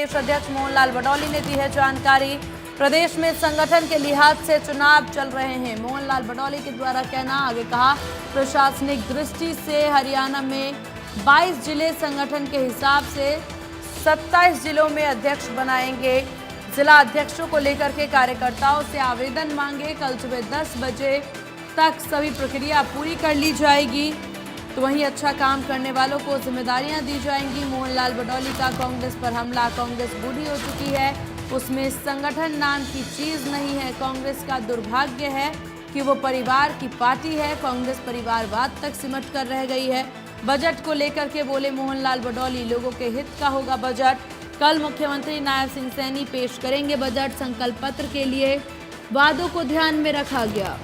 प्रदेश अध्यक्ष मोहनलाल भडौली ने दी है जानकारी। प्रदेश में संगठन के लिहाज से चुनाव चल रहे हैं। मोहनलाल भडौली के द्वारा कहना, आगे कहा, प्रशासनिक दृष्टि से हरियाणा में 22 जिले संगठन के हिसाब से 27 जिलों में अध्यक्ष बनाएंगे। जिला अध्यक्षों को लेकर के कार्यकर्ताओं से आवेदन मांगे। कल सुबह 10 बजे तक सभी प्रक्रिया पूरी कर ली जाएगी। तो वहीं अच्छा काम करने वालों को जिम्मेदारियां दी जाएंगी। मोहनलाल भडौली का कांग्रेस पर हमला, कांग्रेस बूढ़ी हो चुकी है, उसमें संगठन नाम की चीज नहीं है। कांग्रेस का दुर्भाग्य है कि वो परिवार की पार्टी है। कांग्रेस परिवारवाद तक सिमट कर रह गई है। बजट को लेकर के बोले मोहनलाल भडौली, लोगों के हित का होगा बजट। कल मुख्यमंत्री नायब सिंह सैनी पेश करेंगे बजट। संकल्प पत्र के लिए वादों को ध्यान में रखा गया।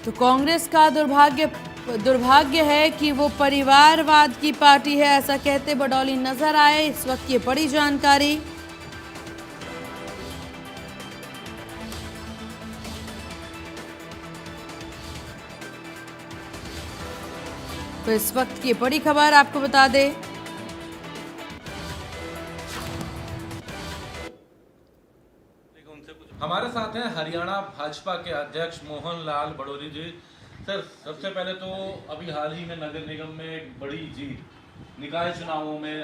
तो कांग्रेस का दुर्भाग्य है कि वो परिवारवाद की पार्टी है, ऐसा कहते भडौली नजर आए। इस वक्त ये बड़ी जानकारी। तो इस वक्त की बड़ी खबर आपको बता दें। हमारे साथ हैं हरियाणा भाजपा के अध्यक्ष मोहनलाल भडौली जी। सर, सबसे पहले तो अभी हाल ही में नगर निगम में एक बड़ी जीत निकाय चुनावों में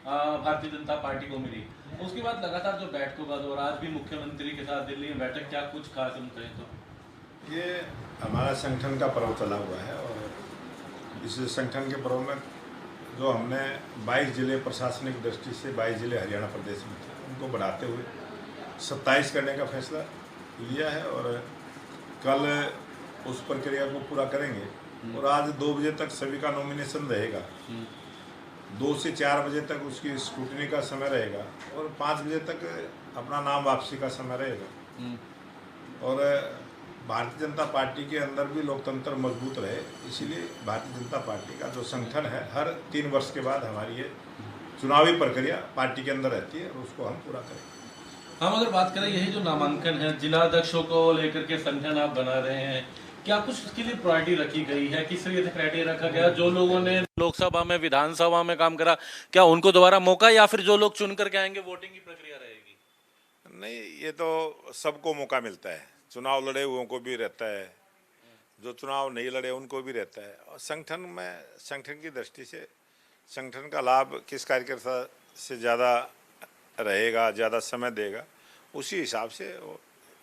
भारतीय जनता पार्टी को मिली। उसके बाद लगातार जो बैठकों का दौर, आज भी मुख्यमंत्री के साथ दिल्ली में बैठक, क्या कुछ खास कहें तो? ये हमारा संगठन का पर्व चला हुआ है और इस संगठन के पर्व में जो हमने 22 जिले प्रशासनिक दृष्टि से 22 जिले हरियाणा प्रदेश में थे, उनको बढ़ाते हुए 27 करने का फैसला लिया है और कल उस प्रक्रिया को पूरा करेंगे। और आज 2 बजे तक सभी का नॉमिनेशन रहेगा, 2 से 4 बजे तक उसकी स्क्रूटनी का समय रहेगा और 5 बजे तक अपना नाम वापसी का समय रहेगा। और भारतीय जनता पार्टी के अंदर भी लोकतंत्र मजबूत रहे, इसीलिए भारतीय जनता पार्टी का जो संगठन है, हर 3 वर्ष के बाद हमारी ये चुनावी प्रक्रिया पार्टी के अंदर रहती है और उसको हम पूरा करेंगे। हम अगर बात करें, यही जो नामांकन है, जिला अध्यक्षों को लेकर के संगठन आप बना रहे हैं, क्या कुछ इसके लिए प्रायोरिटी रखी गई है? किस तरीके से क्राइटेरिया रखा गया? जो लोगों ने लोकसभा में, विधानसभा में काम करा, क्या उनको दोबारा मौका, या फिर जो लोग चुन करके आएंगे वोटिंग की प्रक्रिया रहेगी? नहीं, ये तो सबको मौका मिलता है। चुनाव लड़े हुओं को भी रहता है, जो चुनाव नहीं लड़े उनको भी रहता है। और संगठन में, संगठन की दृष्टि से संगठन का लाभ किस कार्यकर्ता से ज़्यादा रहेगा, ज़्यादा समय देगा, उसी हिसाब से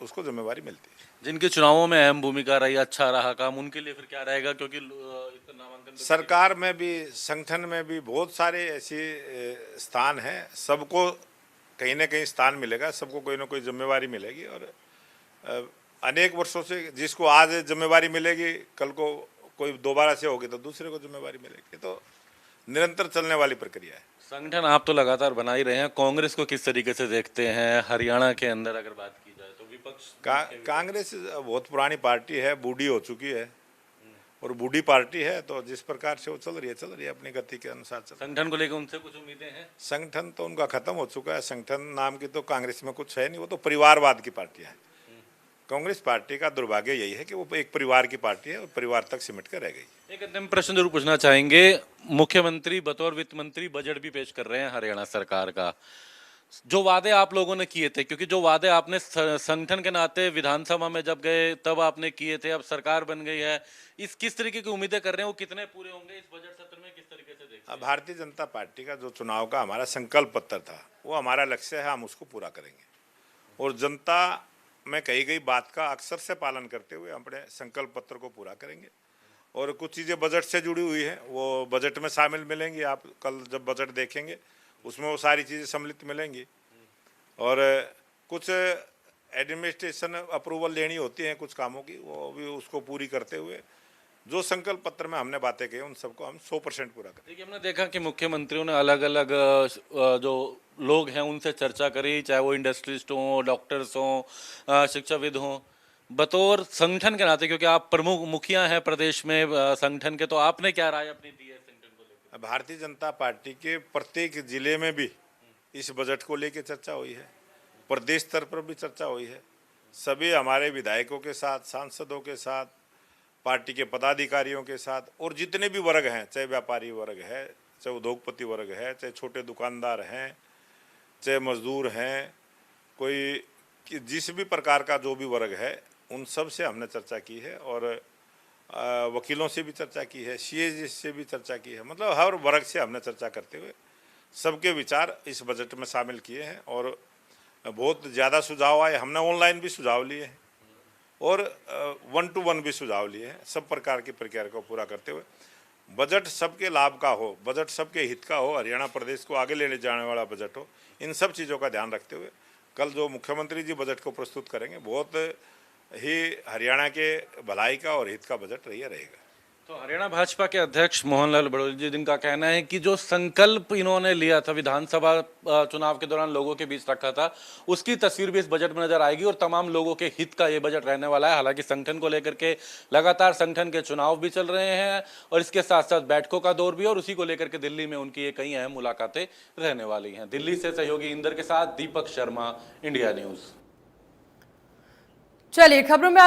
उसको जिम्मेवारी मिलती है। जिनके चुनावों में अहम भूमिका रही, अच्छा रहा काम, उनके लिए फिर क्या रहेगा? क्योंकि नामांकन सरकार में भी, संगठन में भी बहुत सारे ऐसे स्थान हैं, सबको कहीं ना कहीं स्थान मिलेगा, सबको कोई ना कोई जिम्मेवारी मिलेगी। और अनेक वर्षों से जिसको आज जिम्मेवारी मिलेगी, कल को कोई दोबारा से होगी तो दूसरे को जिम्मेवारी मिलेगी। तो निरंतर चलने वाली प्रक्रिया है। संगठन आप तो लगातार बना ही रहे हैं, कांग्रेस को किस तरीके से देखते हैं हरियाणा के अंदर? अगर बात की जाए तो विपक्ष कांग्रेस बहुत पुरानी पार्टी है, बूढ़ी हो चुकी है और बूढ़ी पार्टी है, तो जिस प्रकार से वो चल रही है अपनी गति के अनुसार चल। संगठन को लेकर उनसे कुछ उम्मीदें हैं? संगठन तो उनका खत्म हो चुका है। संगठन नाम की तो कांग्रेस में कुछ है नहीं, वो तो परिवारवाद की पार्टी है। कांग्रेस पार्टी का दुर्भाग्य यही है कि वो एक परिवार की पार्टी है और परिवार तक सिमट कर रह गई। एक अंतिम प्रश्न जरूर पूछना चाहेंगे। मुख्यमंत्री बतौर वित्त मंत्री बजट भी पेश कर रहे हैं हरियाणा सरकार का। जो वादे आप लोगों ने किए थे, क्योंकि जो वादे आपने संगठन के नाते विधानसभा में जब गए तब आपने किए थे, अब सरकार बन गई है, इस किस तरीके की उम्मीदें कर रहे हैं, वो कितने पूरे होंगे इस बजट सत्र में? किस तरीके से देखते हैं? भारतीय जनता पार्टी का जो चुनाव का हमारा संकल्प पत्र था, वो हमारा लक्ष्य है, हम उसको पूरा करेंगे और जनता में कही गई बात का अक्सर से पालन करते हुए अपने संकल्प पत्र को पूरा करेंगे। और कुछ चीज़ें बजट से जुड़ी हुई हैं, वो बजट में शामिल मिलेंगी। आप कल जब बजट देखेंगे उसमें वो सारी चीज़ें सम्मिलित मिलेंगी। और कुछ एडमिनिस्ट्रेशन अप्रूवल लेनी होती है कुछ कामों की, वो भी उसको पूरी करते हुए जो संकल्प पत्र में हमने बातें कही उन सबको हम 100% पूरा करें। देखिए, हमने देखा कि मुख्यमंत्रियों ने अलग अलग जो लोग हैं उनसे चर्चा करी, चाहे वो इंडस्ट्रिस्ट हों, डॉक्टर्स हों, शिक्षाविद हों। बतौर संगठन के नाते, क्योंकि आप प्रमुख मुखिया हैं प्रदेश में संगठन के, तो आपने क्या राय अपनी दी है संगठन को लेकर? भारतीय जनता पार्टी के प्रत्येक जिले में भी इस बजट को लेकर चर्चा हुई है, प्रदेश स्तर पर भी चर्चा हुई है सभी हमारे विधायकों के साथ, सांसदों के साथ, पार्टी के पदाधिकारियों के साथ और जितने भी वर्ग हैं, चाहे व्यापारी वर्ग है, चाहे उद्योगपति वर्ग है, चाहे छोटे दुकानदार हैं, चाहे मजदूर हैं, कोई जिस भी प्रकार का जो भी वर्ग है, उन सब से हमने चर्चा की है और वकीलों से भी चर्चा की है, सीए से भी चर्चा की है। मतलब हर वर्ग से हमने चर्चा करते हुए सबके विचार इस बजट में शामिल किए हैं और बहुत ज़्यादा सुझाव आए। हमने ऑनलाइन भी सुझाव लिए हैं और 1 to 1 भी सुझाव लिए हैं। सब प्रकार की प्रक्रिया को पूरा करते हुए बजट सबके लाभ का हो, बजट सबके हित का हो, हरियाणा प्रदेश को आगे लेने जाने वाला बजट हो, इन सब चीज़ों का ध्यान रखते हुए कल जो मुख्यमंत्री जी बजट को प्रस्तुत करेंगे, बहुत ही हरियाणा के भलाई का और हित का बजट रहेगा। तो हरियाणा भाजपा के अध्यक्ष मोहन लाल बड़ौरी जी, जिनका कहना है कि जो संकल्प इन्होंने लिया था विधानसभा चुनाव के दौरान लोगों के बीच रखा था, उसकी तस्वीर भी इस बजट में नजर आएगी और तमाम लोगों के हित का ये बजट रहने वाला है। हालांकि संगठन को लेकर के लगातार संगठन के चुनाव भी चल रहे हैं और इसके साथ साथ बैठकों का दौर भी, और उसी को लेकर के दिल्ली में उनकी ये कई अहम मुलाकातें रहने वाली हैं। दिल्ली से सहयोगी इंदर के साथ दीपक शर्मा, इंडिया न्यूज। चलिए खबरों में